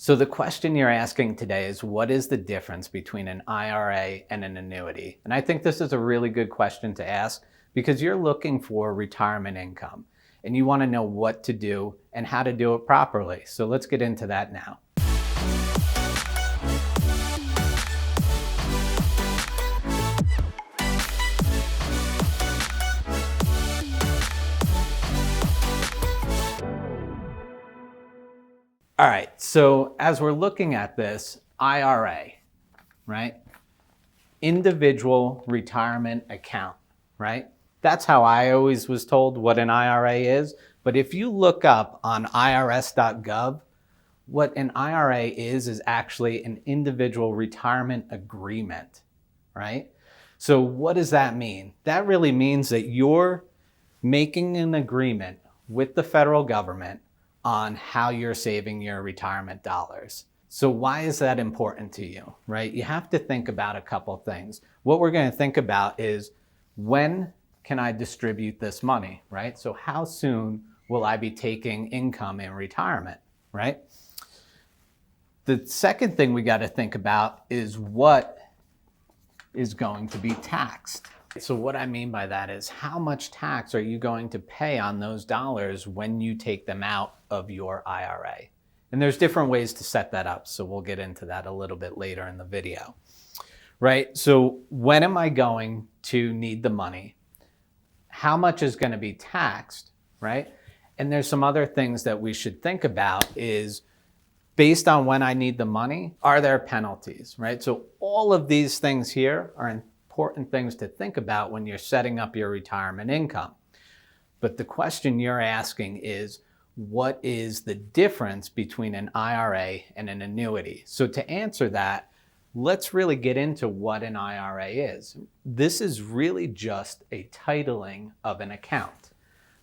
So the question you're asking today is, what is the difference between an IRA and an annuity? And I think this is a really good question to ask because you're looking for retirement income and you want to know what to do and how to do it properly. So let's get into that now. All right, so as we're looking at this, IRA, right? Individual retirement account, right? That's how I always was told what an IRA is. But if you look up on irs.gov, what an IRA is actually an individual retirement agreement, right? So what does that mean? That really means that you're making an agreement with the federal government on how you're saving your retirement dollars. So why is that important to you, right? You have to think about a couple things. What we're going to think about is, when can I distribute this money, right? So how soon will I be taking income in retirement, right? The second thing we got to think about is what is going to be taxed. So what I mean by that is, how much tax are you going to pay on those dollars when you take them out of your IRA? And there's different ways to set that up. So we'll get into that a little bit later in the video, right? So when am I going to need the money? How much is going to be taxed, right? And there's some other things that we should think about is, based on when I need the money, are there penalties, right? So all of these things here are important things to think about when you're setting up your retirement income. But the question you're asking is, what is the difference between an IRA and an annuity? So to answer that, let's really get into what an IRA is. This is really just a titling of an account.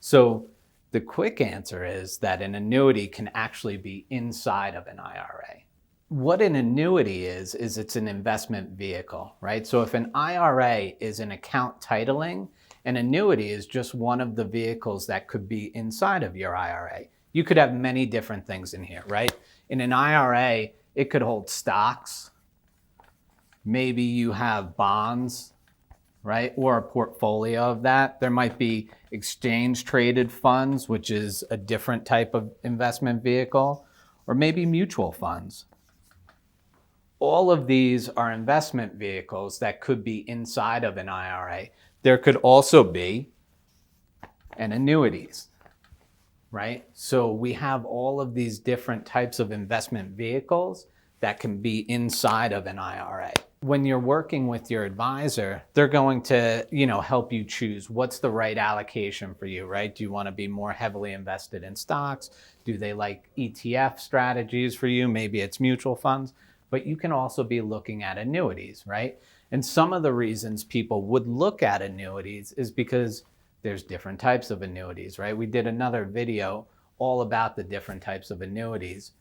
So the quick answer is that an annuity can actually be inside of an IRA. What an annuity is it's an investment vehicle, right? So if an IRA is an account titling, an annuity is just one of the vehicles that could be inside of your IRA. You could have many different things in here, right? In an IRA, it could hold stocks. Maybe you have bonds, right? Or a portfolio of that. There might be exchange traded funds, which is a different type of investment vehicle, or maybe mutual funds. All of these are investment vehicles that could be inside of an IRA. There could also be an annuities, right? So we have all of these different types of investment vehicles that can be inside of an IRA. When you're working with your advisor, they're going to, help you choose what's the right allocation for you, right? Do you want to be more heavily invested in stocks? Do they like ETF strategies for you? Maybe it's mutual funds. But you can also be looking at annuities, right? And some of the reasons people would look at annuities is because there's different types of annuities, right? We did another video all about the different types of annuities.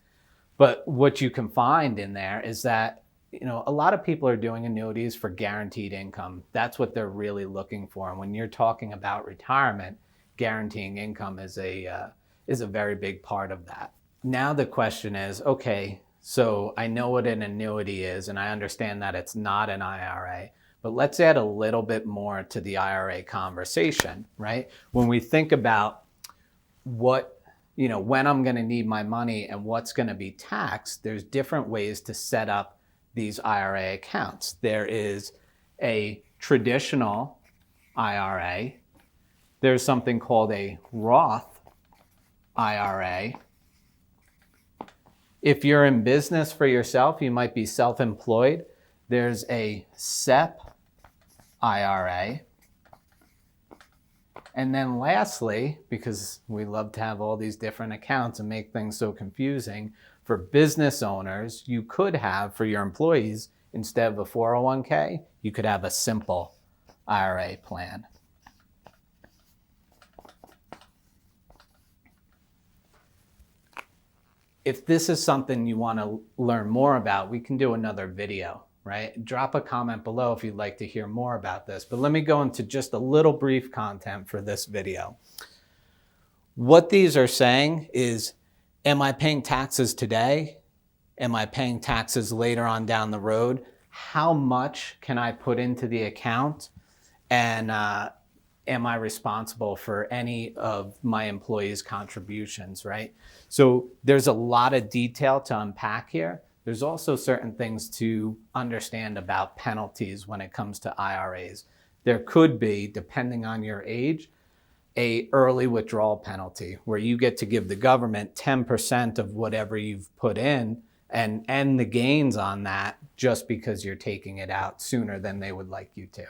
But what you can find in there is that, a lot of people are doing annuities for guaranteed income. That's what they're really looking for. And when you're talking about retirement, guaranteeing income is a very big part of that. Now the question is, okay, so I know what an annuity is, and I understand that it's not an IRA, but let's add a little bit more to the IRA conversation, right? When we think about what, when I'm going to need my money and what's going to be taxed, there's different ways to set up these IRA accounts. There is a traditional IRA. There's something called a Roth IRA. If you're in business for yourself, you might be self-employed. There's a SEP IRA. And then lastly, because we love to have all these different accounts and make things so confusing, for business owners, you could have, for your employees, instead of a 401k, you could have a simple IRA plan. If this is something you want to learn more about, we can do another video, right? Drop a comment below if you'd like to hear more about this. But let me go into just a little brief content for this video. What these are saying is, am I paying taxes today? Am I paying taxes later on down the road? How much can I put into the account? And am I responsible for any of my employees' contributions, right? So there's a lot of detail to unpack here. There's also certain things to understand about penalties when it comes to IRAs. There could be, depending on your age, a early withdrawal penalty where you get to give the government 10% of whatever you've put in and the gains on that just because you're taking it out sooner than they would like you to.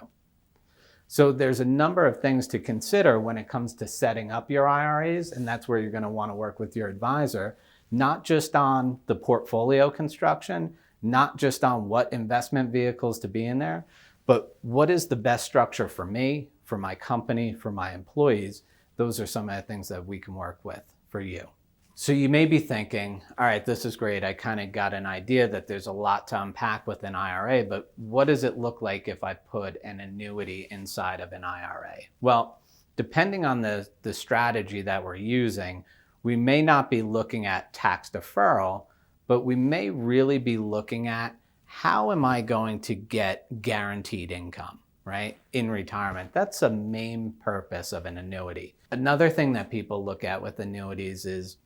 So there's a number of things to consider when it comes to setting up your IRAs, and that's where you're going to want to work with your advisor, not just on the portfolio construction, not just on what investment vehicles to be in there, but what is the best structure for me, for my company, for my employees. Those are some of the things that we can work with for you. So you may be thinking, all right, this is great. I kind of got an idea that there's a lot to unpack with an IRA, but what does it look like if I put an annuity inside of an IRA? Well, depending on the strategy that we're using, we may not be looking at tax deferral, but we may really be looking at how am I going to get guaranteed income, right, in retirement. That's a main purpose of an annuity. Another thing that people look at with annuities is,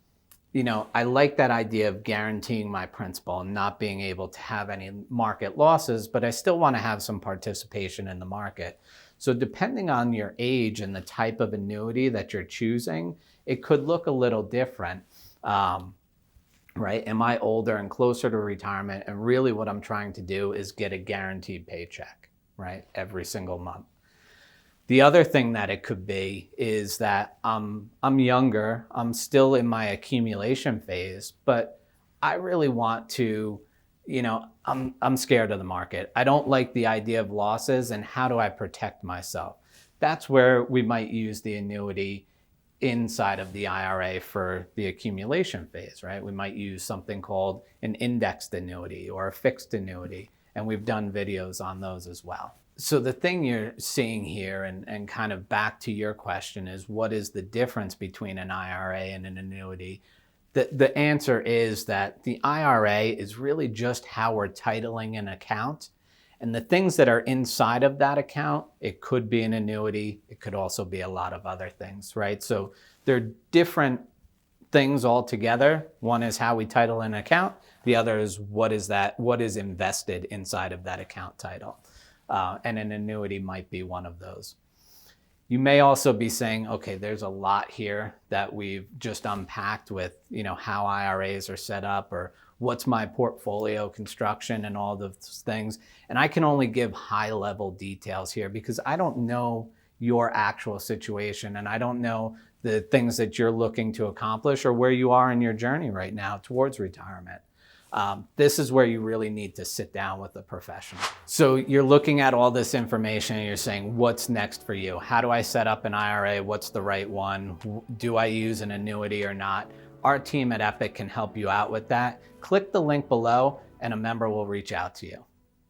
I like that idea of guaranteeing my principal and not being able to have any market losses, but I still want to have some participation in the market. So depending on your age and the type of annuity that you're choosing, it could look a little different, right? Am I older and closer to retirement? And really what I'm trying to do is get a guaranteed paycheck, right, every single month. The other thing that it could be is that I'm younger, I'm still in my accumulation phase, but I really want to, I'm scared of the market. I don't like the idea of losses, and how do I protect myself? That's where we might use the annuity inside of the IRA for the accumulation phase, right? We might use something called an indexed annuity or a fixed annuity, and we've done videos on those as well. So the thing you're seeing here, and kind of back to your question, is what is the difference between an IRA and an annuity? The answer is that the IRA is really just how we're titling an account. And the things that are inside of that account, it could be an annuity. It could also be a lot of other things, right? So they're different things altogether. One is how we title an account. The other is what is invested inside of that account title. And an annuity might be one of those. You may also be saying, okay, there's a lot here that we've just unpacked with, how IRAs are set up, or what's my portfolio construction and all those things. And I can only give high-level details here because I don't know your actual situation, and I don't know the things that you're looking to accomplish or where you are in your journey right now towards retirement. This is where you really need to sit down with a professional. So you're looking at all this information and you're saying, what's next for you? How do I set up an IRA? What's the right one? Do I use an annuity or not? Our team at Epic can help you out with that. Click the link below and a member will reach out to you.